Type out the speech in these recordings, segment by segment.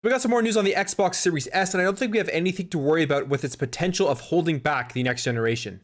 We got some more news on the Xbox Series S, and I don't think we have anything to worry about with its potential of holding back the next generation.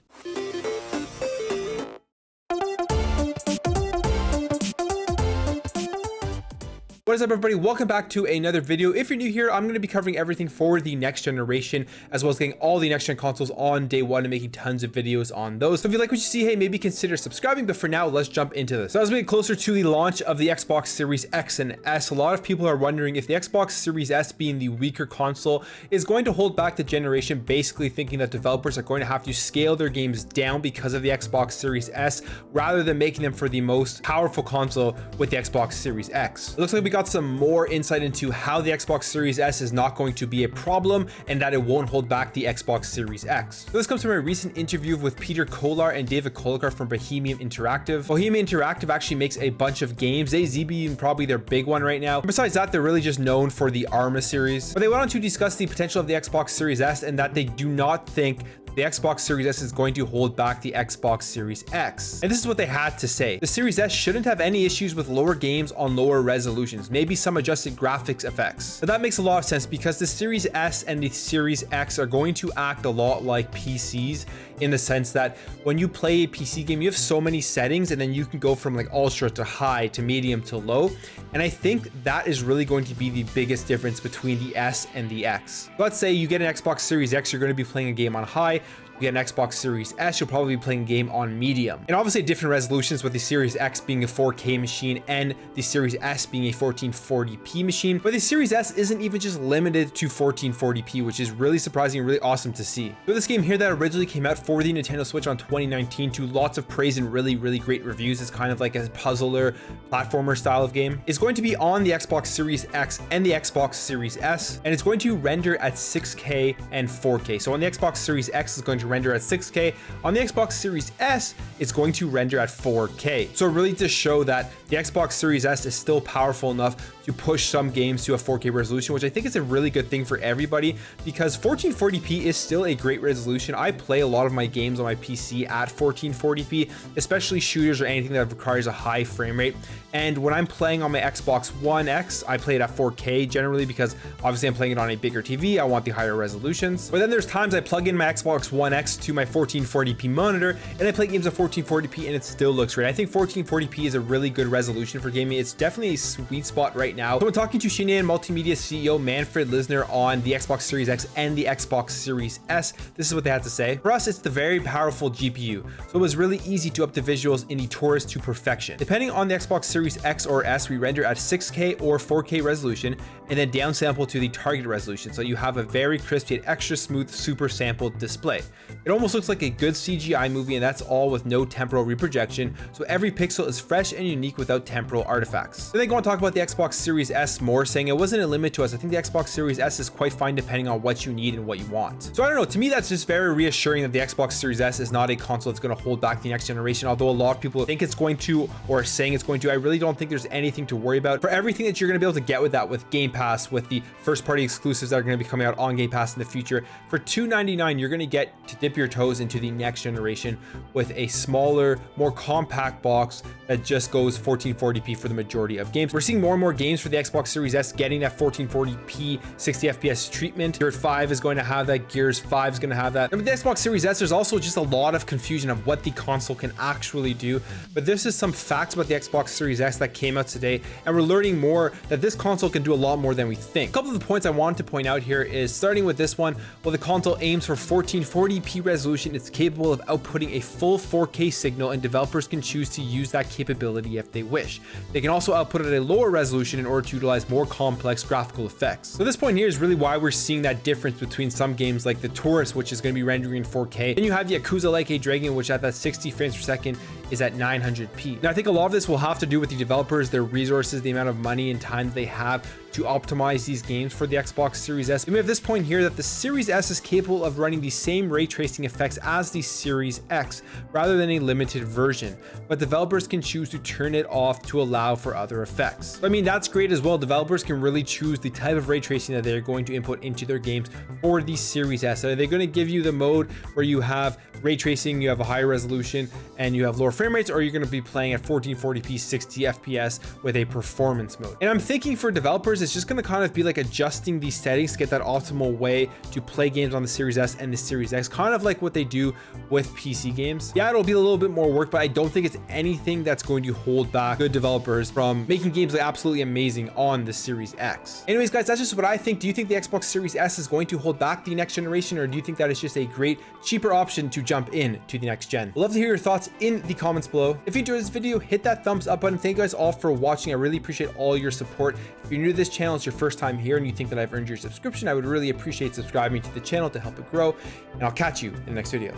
What is up, everybody? Welcome back to another video. If you're new here, I'm going to be covering everything for the next generation, as well as getting all the next gen consoles on day one and making tons of videos on those. So if you like what you see, hey, maybe consider subscribing. But for now, let's jump into this. So as we get closer to the launch of the Xbox Series X and S, a lot of people are wondering if the Xbox Series S, being the weaker console, is going to hold back the generation, basically thinking that developers are going to have to scale their games down because of the Xbox Series S, rather than making them for the most powerful console with the Xbox Series X. It looks like we got some more insight into how the Xbox Series S is not going to be a problem and that it won't hold back the Xbox Series X. So this comes from a recent interview with Peter Kolar and David Kolkar from Bohemian Interactive. Bohemian Interactive actually makes a bunch of games, DayZ being probably their big one right now. Besides that, they're really just known for the Arma series. But they went on to discuss the potential of the Xbox Series S and that they do not think the Xbox Series S is going to hold back the Xbox Series X. And this is what they had to say. The Series S shouldn't have any issues with lower games on lower resolutions, maybe some adjusted graphics effects. But that makes a lot of sense because the Series S and the Series X are going to act a lot like PCs, in the sense that when you play a PC game, you have so many settings and then you can go from like ultra to high to medium to low. And I think that is really going to be the biggest difference between the S and the X. Let's say you get an Xbox Series X, you're going to be playing a game on high. You get an Xbox Series S, you'll probably be playing a game on medium. And obviously different resolutions, with the Series X being a 4K machine and the Series S being a 1440p machine. But the Series S isn't even just limited to 1440p, which is really surprising and really awesome to see. So this game here that originally came out for the Nintendo Switch on 2019 to lots of praise and really great reviews, it's kind of like a puzzler platformer style of game, is going to be on the Xbox Series X and the Xbox Series S, and it's going to render at 6K and 4K. So on the Xbox Series X, it's going to render at 6K. On the Xbox Series S, it's going to render at 4K. So really to show that the Xbox Series S is still powerful enough to push some games to a 4K resolution, which I think is a really good thing for everybody, because 1440p is still a great resolution. I play a lot of my games on my PC at 1440p, especially shooters or anything that requires a high frame rate. And when I'm playing on my Xbox One X, I play it at 4K generally, because obviously I'm playing it on a bigger TV. I want the higher resolutions. But then there's times I plug in my Xbox One X to my 1440p monitor and I play games at 1440p and it still looks great. I think 1440p is a really good resolution for gaming. It's definitely a sweet spot right now. So I'm talking to Shinyan Multimedia CEO Manfred Lisner on the Xbox Series X and the Xbox Series S. This is what they had to say. For us, it's the very powerful GPU. So it was really easy to up the visuals in the Taurus to perfection. Depending on the Xbox Series X or S, we render at 6K or 4K resolution and then downsample to the target resolution. So you have a very crisp yet extra smooth super sampled display. It almost looks like a good CGI movie, and that's all with no temporal reprojection. So every pixel is fresh and unique without temporal artifacts. Then they go on to talk about the Xbox Series S more, saying it wasn't a limit to us. I think the Xbox Series S is quite fine depending on what you need and what you want. So I don't know, to me that's just very reassuring that the Xbox Series S is not a console that's going to hold back the next generation, although a lot of people think it's going to or are saying it's going to. I really don't think there's anything to worry about. For everything that you're going to be able to get with that, with Game Pass, with the first party exclusives that are going to be coming out on Game Pass in the future, for $299 you're going to get to dip your toes into the next generation with a smaller, more compact box that just goes 1440p for the majority of games. We're seeing more and more games for the Xbox Series S getting that 1440p 60 FPS treatment. Gears 5 is going to have that. Gears 5 is going to have that. And with the Xbox Series S, there's also just a lot of confusion of what the console can actually do. But this is some facts about the Xbox Series S that came out today, and we're learning more that this console can do a lot more than we think. A couple of the points I wanted to point out here is, starting with this one, while the console aims for 1440p resolution, it's capable of outputting a full 4K signal, and developers can choose to use that capability if they wish. They can also output at a lower resolution in order to utilize more complex graphical effects. So this point here is really why we're seeing that difference between some games like the Taurus, which is going to be rendering in 4K. Then you have Yakuza Like a Dragon, which at that 60 frames per second is at 900p. Now I think a lot of this will have to do with the developers, their resources, the amount of money and time they have to optimize these games for the Xbox Series S. We have this point here that the Series S is capable of running the same ray tracing effects as the Series X rather than a limited version, but developers can choose to turn it off to allow for other effects. I mean, that's great as well. Developers can really choose the type of ray tracing that they're going to input into their games for the Series S. Are they going to give you the mode where you have ray tracing, you have a higher resolution, and you have lower frame rates, or you're going to be playing at 1440p 60 FPS with a performance mode. And I'm thinking for developers, it's just going to kind of be like adjusting these settings to get that optimal way to play games on the Series S and the Series X, kind of like what they do with PC games. Yeah, it'll be a little bit more work, but I don't think it's anything that's going to hold back good developers from making games like absolutely amazing on the Series X. Anyways, guys, that's just what I think. Do you think the Xbox Series S is going to hold back the next generation, or do you think that it's just a great, cheaper option to jump in to the next gen? I'd love to hear your thoughts in the comments below. If you enjoyed this video, hit that thumbs up button. Thank you guys all for watching. I really appreciate all your support. If you're new to this channel, it's your first time here, and you think that I've earned your subscription, I would really appreciate subscribing to the channel to help it grow, and I'll catch you in the next video.